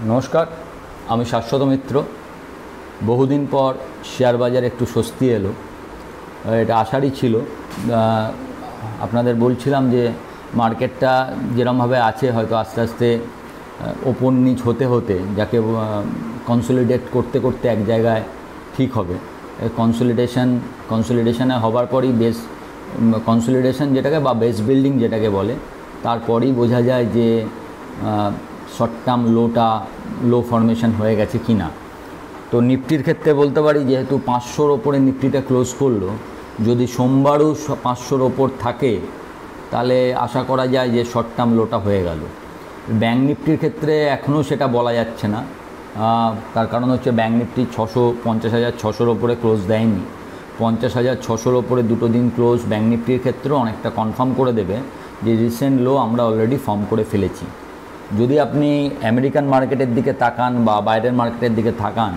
নমস্কার, আমি শাশ্বত মিত্র। বহুদিন পর শেয়ার বাজারে একটু স্বস্তি এলো, এটা আশারই ছিল। আপনাদের বলছিলাম যে মার্কেটটা যেরমভাবে আছে হয়তো আস্তে আস্তে ওপর নিচ হতে হতে যাকে কনসলিডেট করতে করতে এক জায়গায় ঠিক হবে। কনসলিডেশনে হবার পরই বেস কনসলিডেশন যেটাকে বা বেস বিল্ডিং যেটাকে বলে, তারপরেই বোঝা যায় যে শর্ট টার্ম লো ফরমেশন হয়ে গেছে কি না। তো নিফটির ক্ষেত্রে বলতে পারি, যেহেতু 500-র ওপরে নিফটিটা ক্লোজ করলো, যদি সোমবারও 500-র ওপর থাকে তাহলে আশা করা যায় যে শর্ট টার্ম লোটা হয়ে গেল। ব্যাঙ্ক নিফটির ক্ষেত্রে এখনও সেটা বলা যাচ্ছে না, তার কারণ হচ্ছে ব্যাঙ্ক নিফটি 50,600-র ওপরে ক্লোজ দেয়নি। 50,600-র ওপরে দুটো দিন ক্লোজ ব্যাঙ্ক নিফটির ক্ষেত্রেও অনেকটা কনফার্ম করে দেবে যে রিসেন্ট লো আমরা অলরেডি ফর্ম করে ফেলেছি। যদি আপনি আমেরিকান মার্কেটের দিকে তাকান বা বাইরের মার্কেটের দিকে তাকান,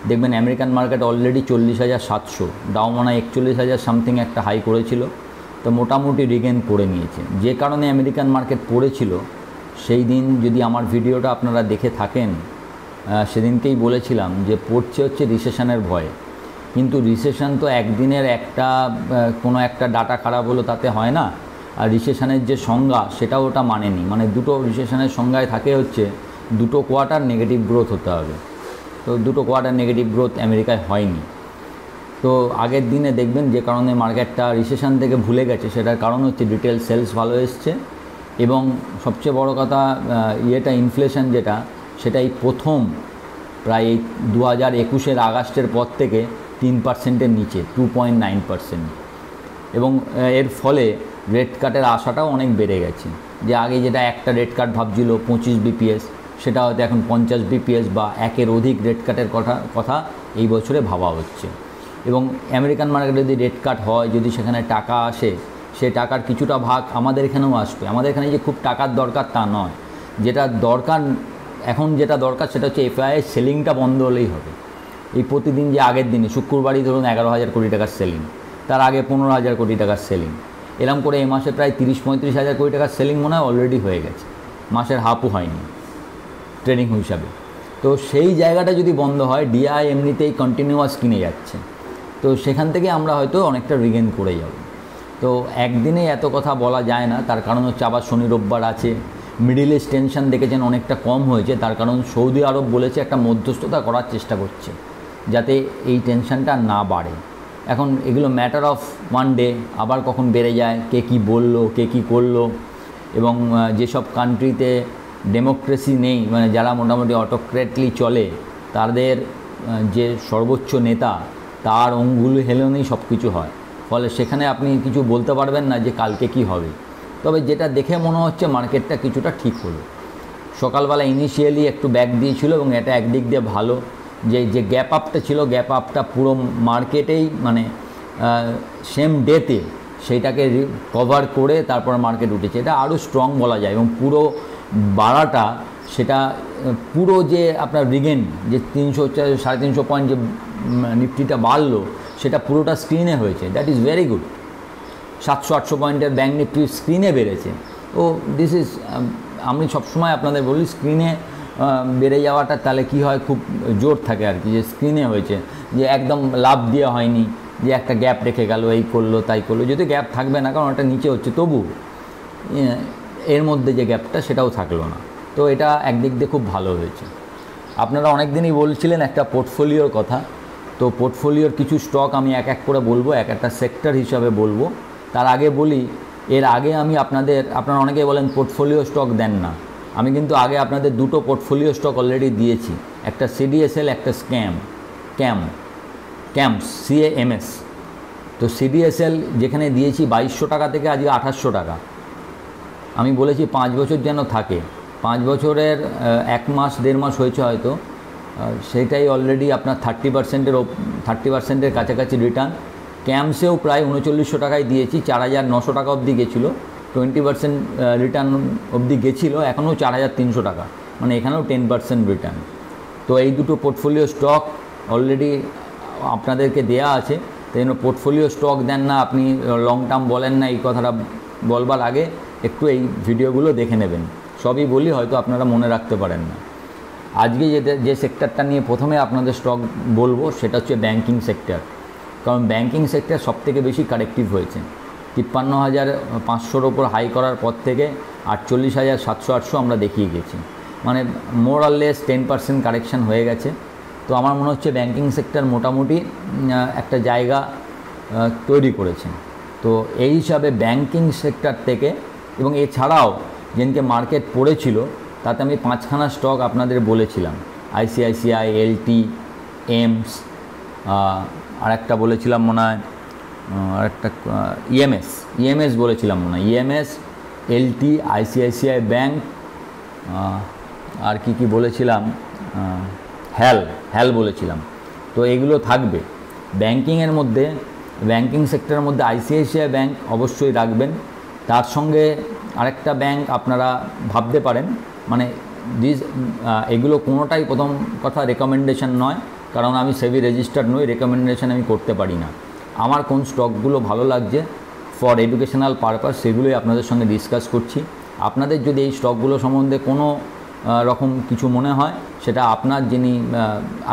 দেখবেন আমেরিকান মার্কেট অলরেডি 40,700, ডাউ মনে হয় 41,000 সামথিং একটা হাই করেছিল, তো মোটামুটি রিগেন করে নিয়েছে। যে কারণে আমেরিকান মার্কেট পড়েছিল সেই দিন, যদি আমার ভিডিওটা আপনারা দেখে থাকেন, সেদিনকেই বলেছিলাম যে পড়ছে হচ্ছে রিসেশনের ভয়ে। কিন্তু রিসেশন তো একদিনের কোনো একটা ডাটা খারাপ হলো তাতে হয় না। আর রিসেশনের যে সংজ্ঞা সেটাও ওটা মানেনি, মানে দুটো রিসেশনের সংজ্ঞায় থাকে হচ্ছে দুটো কোয়ার্টার নেগেটিভ গ্রোথ হতে হবে। তো দুটো কোয়ার্টার নেগেটিভ গ্রোথ আমেরিকায় হয়নি। তো আগের দিনে দেখবেন যে কারণে মার্কেটটা রিসেশন থেকে ভুলে গেছে, সেটার কারণ হচ্ছে রিটেল সেলস ভালো এসছে, এবং সবচেয়ে বড় কথা ইনফ্লেশন সেটাই প্রথম প্রায় 2021-এর আগস্টের পর থেকে 3%-এর নিচে, 2.9%। এবং এর ফলে রেট কাটের আশাটাও অনেক বেড়ে গেছে। যে আগে যেটা একটা রেট কাট ভাবছিল 25 বিপিএস, সেটা হয়তো এখন 50 বিপিএস বা একের অধিক রেট কাটের কথা এই বছরে ভাবা হচ্ছে। এবং আমেরিকান মার্কেটে যদি রেট কাট হয়, যদি সেখানে টাকা আসে, সে টাকার কিছুটা ভাগ আমাদের এখানেও আসবে। আমাদের এখানে যে খুব টাকার দরকার তা নয়, যেটা দরকার সেটা হচ্ছে এফআইআই সেলিংটা বন্ধ হলেই হবে। এই প্রতিদিন যে আগের দিনে শুক্রবারই ধরুন 11,000 কোটি টাকার সেলিং, তার আগে 15,000 কোটি টাকার সেলিং, এরকম করে এই মাসে প্রায় 30-35 হাজার কোটি টাকার সেলিং মনে হয় অলরেডি হয়ে গেছে, মাসের হাফও হয়নি ট্রেডিং হিসাবে। তো সেই জায়গাটা যদি বন্ধ হয়, ডিআই এমনিতেই কন্টিনিউয়াস কিনে যাচ্ছে, তো সেখান থেকে আমরা হয়তো অনেকটা রিগেন করে যাব। তো একদিনে এত কথা বলা যায় না, তার কারণ হচ্ছে আবার শনি রোববার আছে। মিডিল ইস্ট টেনশন দেখেছেন অনেকটা কম হয়েছে, তার কারণ সৌদি আরব বলেছে একটা মধ্যস্থতা করার চেষ্টা করছে যাতে এই টেনশনটা না বাড়ে। এখন এগুলো ম্যাটার অফ ওয়ান ডে, আবার কখন বেড়ে যায়, কে কী বললো, কে কী করলো। এবং যেসব কান্ট্রিতে ডেমোক্রেসি নেই, মানে যারা মোটামুটি অটোক্রেটলি চলে, তাদের যে সর্বোচ্চ নেতা তার অঙ্গুলি হেলনেই সব কিছু হয়। ফলে সেখানে আপনি কিছু বলতে পারবেন না যে কালকে কি হবে। তবে যেটা দেখে মনে হচ্ছে মার্কেটটা কিছুটা ঠিক হলো। সকালবেলা ইনিশিয়ালি একটু ব্যাক দিয়েছিল, এবং এটা একদিক দিয়ে ভালো যে গ্যাপ আপটা ছিল, গ্যাপ আপটা পুরো মার্কেটেই মানে সেম ডেতে সেইটাকে কভার করে তারপর মার্কেট উঠেছে। এটা আরও স্ট্রং বলা যায়। এবং পুরো বাড়াটা সেটা পুরো যে আপনার রিগেন যে 300-350 পয়েন্ট যে নিফটিটা বাড়লো, সেটা পুরোটা স্ক্রিনে হয়েছে। That is very good. 700-800 পয়েন্টের ব্যাঙ্ক নিফটি স্ক্রিনে বেড়েছে। ও দিস ইজ, আমি সবসময় আপনাদের বলি স্ক্রিনে বেড়ে যাওয়াটা তাহলে কি হয়, খুব জোর থাকে আর কি, যে স্ক্রিনে হয়েছে, যে একদম লাভ দিয়ে হয়নি, যে একটা গ্যাপ রেখে গেল, এই করলো তাই করলো। যদি গ্যাপ থাকবে না, কারণ ওটা নিচে হচ্ছে, তবু এর মধ্যে যে গ্যাপটা সেটাও থাকলো না। তো এটা একদিক দিয়ে খুব ভালো হয়েছে। আপনারা অনেক দিনই বলছিলেন একটা পোর্টফোলিওর কথা, তো পোর্টফোলিওর কিছু স্টক আমি এক এক করে বলবো, এক একটা সেক্টর হিসাবে বলবো। তার আগে বলি, এর আগে আমি আপনারা অনেকেই বলেন পোর্টফোলিও স্টক দেন না। আমি কিন্তু আগে আপনাদের দুটো পোর্টফোলিও স্টক অলরেডি দিয়েছি, একটা সিডিএসএল, একটা CAMS। তো সিডিএসএল যেখানে দিয়েছি 2200 টাকা থেকে আজকে 2800 টাকা, আমি বলেছি 5 বছর যেন থাকে। 5 বছরের 1 মাস 1.5 মাস হয়েছে হয়তো, সেইটাই অলরেডি আপনার 30%-এর কাছাকাছি রিটার্ন। ক্যামসেও প্রায় 3900 টাকায় দিয়েছি, 4,900 টাকা অবধি গেছিলো, 20% রিটার্ন অবধি গেছিলো, এখনও 4,300 টাকা, মানে এখানেও 10% রিটার্ন। তো এই দুটো পোর্টফোলিও স্টক অলরেডি আপনাদেরকে দেয়া আছে। তাই জন্য পোর্টফোলিও স্টক দেন না, আপনি লং টার্ম বলেন না, এই কথাটা বলবার আগে একটু এই ভিডিওগুলো দেখে নেবেন। সবই বলি, হয়তো আপনারা মনে রাখতে পারেন না। আজকে যে সেক্টরটা নিয়ে প্রথমে আপনাদের স্টক বলবো সেটা হচ্ছে ব্যাংকিং সেক্টর। কারণ ব্যাংকিং সেক্টর সবথেকে বেশি কারেক্টিভ হয়েছে। 53,500-র ওপর হাই করার পর থেকে 48,700-800 আমরা দেখিয়ে গেছি, মানে মোর অর লেস 10% কারেকশান হয়ে গেছে। তো আমার মনে হচ্ছে ব্যাংকিং সেক্টর মোটামুটি একটা জায়গা তৈরি করেছে। তো এই হিসাবে ব্যাংকিং সেক্টর থেকে, এবং এছাড়াও যেদিনকে মার্কেট পড়েছিল তাতে আমি 5খানা স্টক আপনাদের বলেছিলাম, আইসিআইসিআই, এলটি, এমস, আর একটা বলেছিলাম মনে হয়, আরেকটা ইএমএস বলেছিলাম মনে হয়, ইএমএস, এলটি, আইসিআইসিআই ব্যাংক, আর কি বলেছিলাম, হ্যাল বলেছিলাম। তো এগুলো থাকবে ব্যাংকিংয়ের মধ্যে। ব্যাংকিং সেক্টরের মধ্যে আইসিআইসিআই ব্যাংক অবশ্যই রাখবেন। তার সঙ্গে আরেকটা ব্যাংক আপনারা ভাবতে পারেন, মানে এগুলো কোনোটাই প্রথম কথা রেকমেন্ডেশন নয়, কারণ আমি সেবি রেজিস্টার্ড নই, রেকমেন্ডেশন আমি করতে পারি না। আমার কোন স্টকগুলো ভালো লাগছে ফর এডুকেশনাল পারপাস সেগুলোই আপনাদের সঙ্গে ডিসকাস করছি। আপনাদের যদি এই স্টকগুলো সম্বন্ধে কোনো রকম কিছু মনে হয়, সেটা আপনার যিনি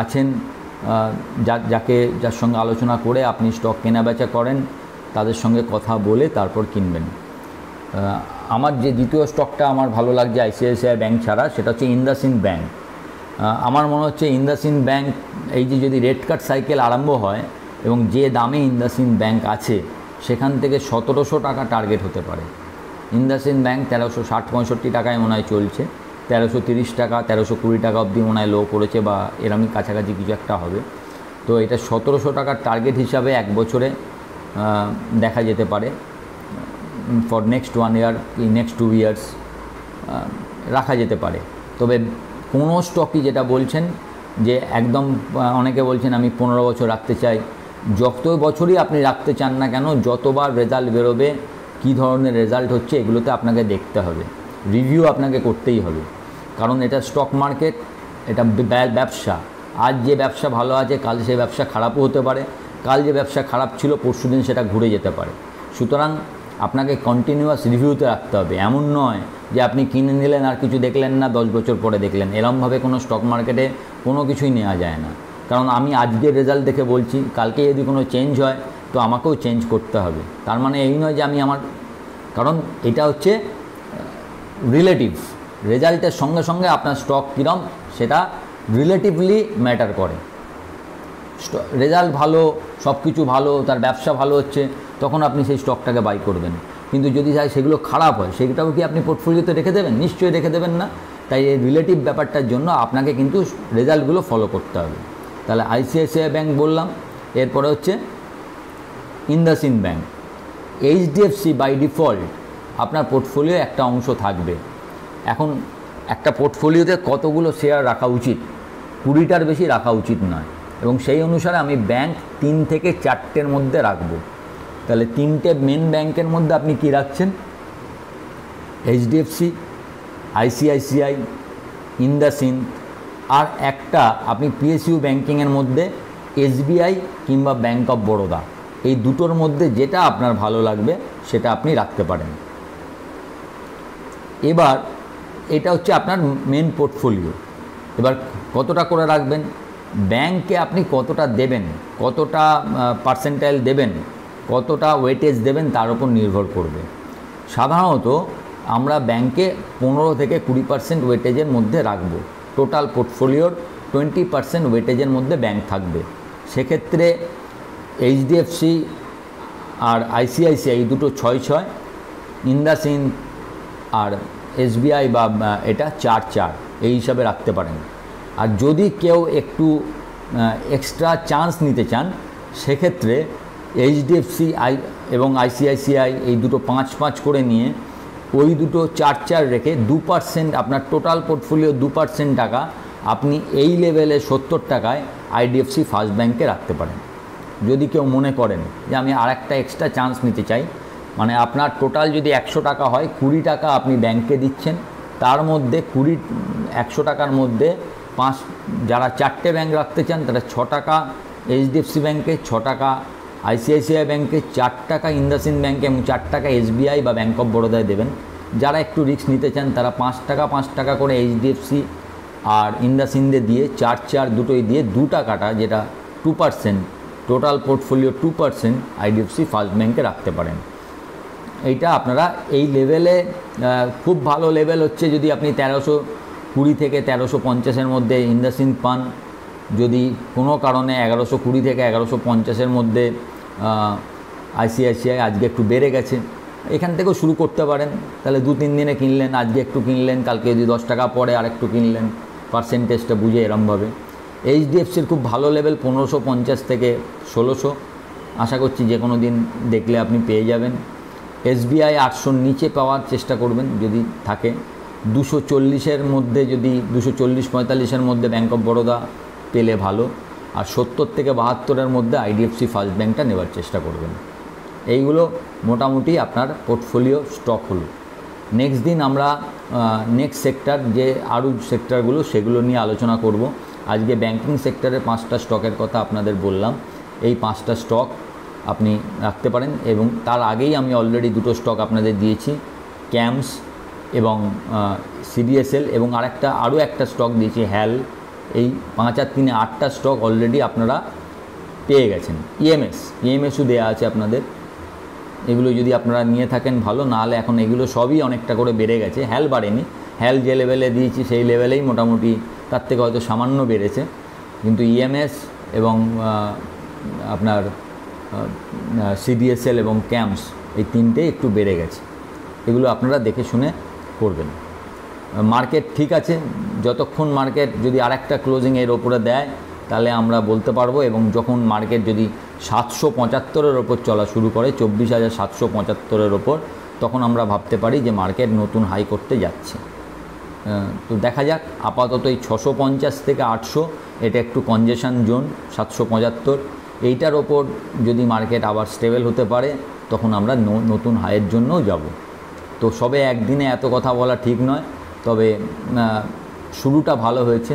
আছেন, যার সঙ্গে আলোচনা করে আপনি স্টক কেনাবেচা করেন, তাদের সঙ্গে কথা বলে তারপর কিনবেন। আমার যে দ্বিতীয় স্টকটা আমার ভালো লাগছে আইসিআইসিআই ব্যাংক ছাড়া, সেটা হচ্ছে ইন্দাসইন্ড ব্যাংক। আমার মনে হচ্ছে ইন্দাসইন্ড ব্যাংক, এই যে যদি রেট কাট সাইকেল আরম্ভ হয় এবং যে দামে ইন্দাসইন্ড ব্যাংক আছে সেখান থেকে 1700 টাকা টার্গেট হতে পারে। ইন্দাসইন্ড ব্যাংক 1360-65 টাকায় মনে হয় চলছে, 1330 টাকা, 1320 টাকা অবধি মনে হয় লো করেছে, বা এরমই কাছাকাছি কিছু একটা হবে। তো এটা 1700 টাকার টার্গেট হিসাবে এক বছরে দেখা যেতে পারে, ফর নেক্সট 1 ইয়ার কি নেক্সট 2 ইয়ার্স রাখা যেতে পারে। তবে কোনো স্টকই যেটা বলছেন যে একদম, অনেকে বলছেন আমি 15 বছর রাখতে চাই, যত বছরই আপনি রাখতে চান না কেন, যতবার রেজাল্ট বেরোবে, কী ধরনের রেজাল্ট হচ্ছে, এগুলোতে আপনাকে দেখতে হবে, রিভিউ আপনাকে করতেই হবে। কারণ এটা স্টক মার্কেট, এটা ব্যবসা। আজ যে ব্যবসা ভালো আছে, কাল সে ব্যবসা খারাপও হতে পারে, কাল যে ব্যবসা খারাপ ছিল পরশুদিন সেটা ঘুরে যেতে পারে। সুতরাং আপনাকে কন্টিনিউয়াস রিভিউতে রাখতে হবে। এমন নয় যে আপনি কিনে নিলেন আর কিছু দেখলেন না, 10 বছর পরে দেখলেন। এরমভাবে কোনো স্টক মার্কেটে কোনো কিছুই নেওয়া যায় না। কারণ আমি আজকের রেজাল্ট দেখে বলছি, কালকে যদি কোনো চেঞ্জ হয় তো আমাকেও চেঞ্জ করতে হবে। তার মানে এই নয় যে আমি কারণ এটা হচ্ছে রিলেটিভ, রেজাল্টের সঙ্গে সঙ্গে আপনার স্টক কীরকম সেটা রিলেটিভলি ম্যাটার করে। রেজাল্ট ভালো, সব কিছু ভালো, তার ব্যবসা ভালো হচ্ছে, তখন আপনি সেই স্টকটাকে বাই করবেন। কিন্তু যদি সেগুলো খারাপ হয়, সেটাও কি আপনি পোর্টফোলিওতে রেখে দেবেন? নিশ্চয়ই রেখে দেবেন না। তাই এই রিলেটিভ ব্যাপারটার জন্য আপনাকে কিন্তু রেজাল্টগুলো ফলো করতে হবে। তাহলে আইসিআইসিআই ব্যাংক বললাম, এরপরে হচ্ছে IndusInd bank. HDFC by default আপনার পোর্টফোলিও একটা অংশ থাকবে। এখন একটা পোর্টফোলিওতে কতগুলো শেয়ার রাখা উচিত? 20টার বেশি রাখা উচিত নয়, এবং সেই অনুসারে আমি ব্যাংক 3 থেকে 4টের মধ্যে রাখবো। তাহলে 3টে মেন ব্যাংকের মধ্যে আপনি কি রাখছেন? এইচডিএফসি, আইসিআইসিআই, ইন্দাসইন্ড, আর একটা আপনি পিএসইউ ব্যাংকিংয়ের মধ্যে এসবিআই কিংবা ব্যাংক অফ বরোদা, এই দুটোর মধ্যে যেটা আপনার ভালো লাগবে সেটা আপনি রাখতে পারেন। এবার এটা হচ্ছে আপনার মেন পোর্টফোলিও। এবার কতটা করে রাখবেন, ব্যাংকে আপনি কতটা দেবেন, কতটা পার্সেন্টাইল দেবেন, কতটা ওয়েটেজ দেবেন, তার উপর নির্ভর করবে। সাধারণত আমরা ব্যাংকে 15 থেকে 20% ওয়েটেজের মধ্যে রাখবো। টোটাল পোর্টফোলিওর 20% ওয়েটেজের মধ্যে ব্যাংক থাকবে। সেক্ষেত্রে এইচডিএফসি আর আইসিআইসিআই এই দুটো 6-6, ইন্দাসইন্ড আর এসবিআই বা এটা 4-4, এই হিসাবে রাখতে পারেন। আর যদি কেউ একটু এক্সট্রা চান্স নিতে চান, সেক্ষেত্রে এইচডিএফসি এবং আইসিআইসিআই এই দুটো 5-5 করে নিয়ে ওই দুটো 4-4 রেখে 2% আপনার টোটাল পোর্টফোলিও 2% টাকা আপনি এই লেভেলে 70 টাকায় আইডিএফসি ফার্স্ট ব্যাংকে রাখতে পারেন। যদি কেউ মনে করেন যে আমি আর একটা এক্সট্রা চান্স নিতে চাই, মানে আপনার টোটাল যদি 100 টাকা হয়, 20 টাকা আপনি ব্যাংকে দিচ্ছেন, তার মধ্যে 100 টাকার মধ্যে যারা 4টে ব্যাংক রাখতে চান তারা 6 টাকা এইচডিএফসি ব্যাংকে, 6 টাকা আইসিআইসিআই ব্যাংকে, 4 টাকা ইন্দাসইন্ড ব্যাংকে এবং 4 টাকা এসবিআই বা ব্যাংক অফ বরোদায় দেবেন। যারা একটু রিস্ক নিতে চান তারা 5 টাকা করে এইচডিএফসি আর ইন্ডাসইন্ডে দিয়ে 4 দুটোই দিয়ে 2টা কাটা, যেটা 2%, টোটাল পোর্টফোলিও 2% আইডিএফসি ফার্স্ট ব্যাঙ্কে রাখতে পারেন। এইটা আপনারা এই লেভেলে খুব ভালো লেভেল হচ্ছে যদি আপনি 1320 থেকে 1350-এর মধ্যে ইন্ডাসইন্ড পান। যদি কোনো কারণে 1120 থেকে 1150-এর মধ্যে আইসিআইসিআই আজকে একটু বেড়ে গেছে, এখান থেকেও শুরু করতে পারেন। তাহলে 2-3 দিনে কিনলেন, আজকে একটু কিনলেন, কালকে যদি 10 টাকা পরে আর একটু কিনলেন, পার্সেন্টেজটা বুঝে এরমভাবে। এইচডিএফসির খুব ভালো লেভেল 1550 থেকে 1600, আশা করছি যে কোনো দিন দেখলে আপনি পেয়ে যাবেন। এসবিআই 800-র নিচে পাওয়ার চেষ্টা করবেন যদি থাকে। 240-এর মধ্যে, যদি 240-45-এর মধ্যে ব্যাঙ্ক অফ বরোদা পেলে ভালো। আর 70 থেকে 72-এর মধ্যে আইডিএফসি ফার্স্ট ব্যাঙ্কটা নেওয়ার চেষ্টা করবেন। এইগুলো মোটামুটি আপনার পোর্টফোলিও স্টক হলো। নেক্সট দিন আমরা নেক্সট সেক্টর, যে আরও সেক্টরগুলো, সেগুলো নিয়ে আলোচনা করব। আজকে ব্যাংকিং সেক্টরের 5টা স্টকের কথা আপনাদের বললাম। এই 5টা স্টক আপনি রাখতে পারেন। এবং তার আগেই আমি অলরেডি 2টো স্টক আপনাদের দিয়েছি, ক্যামস এবং সিডিএসএল, এবং আরও একটা স্টক দিয়েছি হ্যাল। এই 5 আর 3 8টা স্টক অলরেডি আপনারা পেয়ে গেছেন। ইএমএসও দেওয়া আছে আপনাদের। এগুলো যদি আপনারা নিয়ে থাকেন ভালো, নাহলে এখন এগুলো সবই অনেকটা করে বেড়ে গেছে। হ্যাল বাড়েনি, হ্যাল যে লেভেলে দিয়েছি সেই লেভেলেই মোটামুটি, তার থেকে হয়তো সামান্য বেড়েছে। কিন্তু ইএমএস এবং আপনার সিডিএসএল এবং ক্যামস, এই 3টেই একটু বেড়ে গেছে। এগুলো আপনারা দেখে শুনে করবেন। মার্কেট ঠিক আছে, যতক্ষণ মার্কেট যদি আরেকটা ক্লোজিং এর ওপরে দেয় তাহলে আমরা বলতে পারবো। এবং যখন মার্কেট যদি 775-এর ওপর চলা শুরু করে, 24,775-এর ওপর, তখন আমরা ভাবতে পারি যে মার্কেট নতুন হাই করতে যাচ্ছে। তো দেখা যাক। আপাতত এই 650 থেকে 800 এটা একটু কনজেশন জোন। 775 এইটার ওপর যদি মার্কেট আবার স্টেবল হতে পারে, তখন আমরা নতুন হাইয়ের জন্যও যাব। তো সবে একদিনে এত কথা বলা ঠিক নয়, তবে শুরুটা ভালো হয়েছে।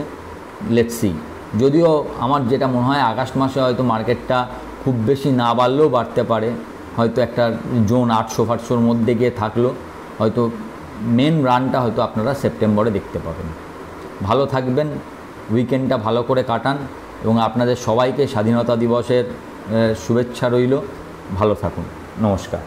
Let's see. যদিও আমার যেটা মনে হয় আগস্ট মাসে হয়তো মার্কেটটা খুব বেশি না বাড়লেও বাড়তে পারে, হয়তো একটা জোন 800-500-র মধ্যে গিয়ে থাকলো, হয়তো মেন রানটা হয়তো আপনারা সেপ্টেম্বরে দেখতে পাবেন। ভালো থাকবেন, উইকেন্ডটা ভালো করে কাটান, এবং আপনাদের সবাইকে স্বাধীনতা দিবসের শুভেচ্ছা রইল। ভালো থাকুন, নমস্কার।